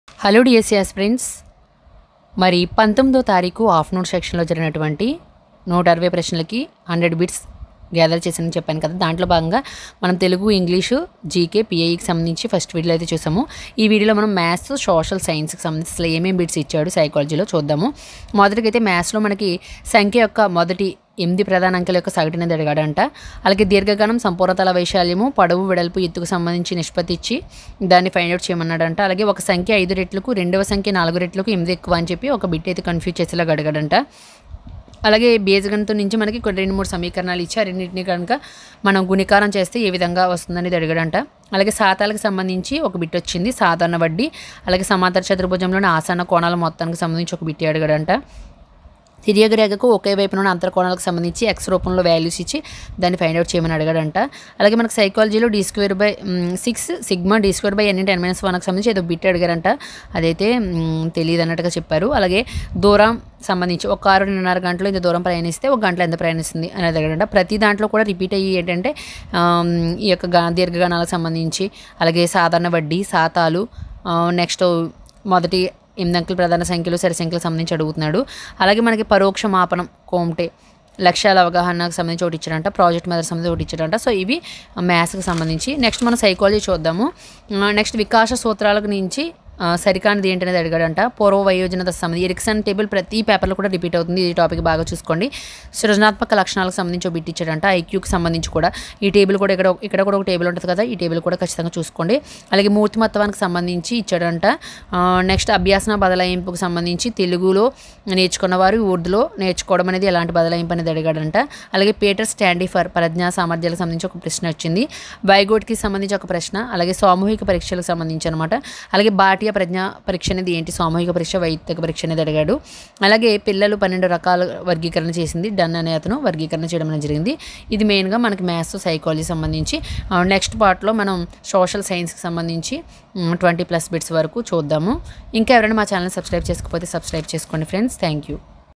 Hello డిఎస్సిఎస్ friends, మరి 19వ తారీఖు afternoon సెక్షన్లో జరిగినటువంటి 160 ప్రశ్నలకి 100 బిట్స్ గ్యాదర్ చేశానని చెప్పాను కదా. దాంట్లో భాగంగా మనం తెలుగు, ఇంగ్లీషు, జీకే, పిఐకి సంబంధించి ఫస్ట్ వీడియోలో అయితే చూసాము. ఈ వీడియోలో మనం మ్యాథ్స్, సోషల్ సైన్స్కి సంబంధించి అసలు ఏమేమి బిట్స్ ఇచ్చాడు సైకాలజీలో చూద్దాము. మొదటికైతే మ్యాథ్స్లో మనకి సంఖ్య యొక్క మొదటి 8 ప్రధాన అంకెల యొక్క సగటు అనేది అడిగాడంట. అలాగే దీర్ఘగణం, సంపూర్ణతల వైశాల్యము, పొడవు, వెడల్పు, ఎత్తుకు సంబంధించి నిష్పత్తి ఇచ్చి దాన్ని ఫైండ్ అవుట్ చేయమన్నాడంట. అలాగే ఒక సంఖ్య 5 రెట్లకు, రెండవ సంఖ్య 4 రెట్లకు 8 ఎక్కువ అని చెప్పి ఒక బిట్ అయితే కన్ఫ్యూజ్ చేసేలాగా అడిగాడంట. అలాగే బీజగణితం నుంచి మనకి కొన్ని 2-3 సమీకరణాలు ఇచ్చి ఆ రెండింటిని కనుక మనం గుణికారం చేస్తే ఏ విధంగా వస్తుందనేది అడిగాడంట. అలాగే శాతాలకు సంబంధించి ఒక బిట్ వచ్చింది, సాధారణ వడ్డీ. అలాగే సమాంతర చతుర్భుజంలోని ఆసన్న కోణాల మొత్తానికి సంబంధించి ఒక బిట్ అడిగాడంట. తిరియగ రేఖకు ఒకే వైపున ఉన్న అంతర్కోణాలకు సంబంధించి ఎక్స్ రూపంలో వాల్యూస్ ఇచ్చి దాన్ని ఫైండ్ అవుట్ చేయమని అడిగాడంట. అలాగే మనకు సైకాలజీలో d²/6 సిగ్మా d²/n × n - 1కి సంబంధించి ఏదో బిట్ అడిగారంట. అదైతే తెలియదు అన్నట్టుగా చెప్పారు. అలాగే దూరం సంబంధించి ఒక కారు 2.5 గంటలు ఇంత దూరం ప్రయాణిస్తే ఒక గంటలో ఎంత ప్రయాణిస్తుంది అనేది అడిగాడంట. ప్రతి దాంట్లో కూడా రిపీట్ అయ్యి ఏంటంటే ఈ యొక్క దీర్ఘగణాలకు సంబంధించి, అలాగే సాధారణ వడ్డీ, శాతాలు, నెక్స్ట్ మొదటి 8 అంకెల ప్రధాన సంఖ్యలు, సరి సంఖ్యలకు సంబంధించి అడుగుతున్నాడు. అలాగే మనకి పరోక్ష మాపనం, కోమ్టే, లక్ష్యాల అవగాహనకు సంబంధించి ఒకటి ఇచ్చాడంట, ప్రాజెక్ట్ మెథడ్ సంబంధించి ఒకటి ఇచ్చాడంట. సో ఇవి మ్యాథ్స్కి సంబంధించి. నెక్స్ట్ మనం సైకాలజీ చూద్దాము. నెక్స్ట్ వికాస సూత్రాలకు నుంచి సరికానిది ఏంటనేది అడిగాడంట. పూర్వ వయోజన దశ సంబంధించి ఎరిక్సన్ టేబుల్ ప్రతి పేపర్లో కూడా రిపీట్ అవుతుంది. ఈ టాపిక్ బాగా చూసుకోండి. సృజనాత్మక లక్షణాలకు సంబంధించి ఒక బిట్ ఇచ్చాడంట. ఐక్యూకి సంబంధించి కూడా ఈ టేబుల్ కూడా ఇక్కడ కూడా ఒక టేబుల్ ఉంటుంది కదా, ఈ టేబుల్ కూడా ఖచ్చితంగా చూసుకోండి. అలాగే మూర్తిమత్వానికి సంబంధించి ఇచ్చాడంట. నెక్స్ట్ అభ్యాసన బదలాయింపుకు సంబంధించి తెలుగులో నేర్చుకున్నవారు ఉర్దూలో నేర్చుకోవడం అనేది ఎలాంటి బదలాయింపు అనేది అడిగాడంట. అలాగే పీటర్ స్టాండిఫర్ ప్రజ్ఞా సామర్థ్యాలకు సంబంధించి ఒక ప్రశ్న వచ్చింది. వైగోట్కి సంబంధించి ఒక ప్రశ్న. అలాగే సామూహిక పరీక్షలకు సంబంధించి అనమాట. అలాగే బాటి ప్రజ్ఞా పరీక్ష అనేది ఏంటి, సామూహిక పరీక్ష, వైయక్తిక పరీక్ష అనేది అడిగాడు. అలాగే పిల్లలు 12 రకాల వర్గీకరణ చేసింది, డన్ అనే అతను వర్గీకరణ చేయడం అనేది జరిగింది. ఇది మెయిన్గా మనకి మ్యాథ్స్, సైకాలజీ సంబంధించి. నెక్స్ట్ పార్ట్లో మనం సోషల్ సైన్స్కి సంబంధించి 20+ బిట్స్ వరకు చూద్దాము. ఇంకా ఎవరైనా మా ఛానల్ సబ్స్క్రైబ్ చేసుకోకపోతే సబ్స్క్రైబ్ చేసుకోండి ఫ్రెండ్స్. Thank you.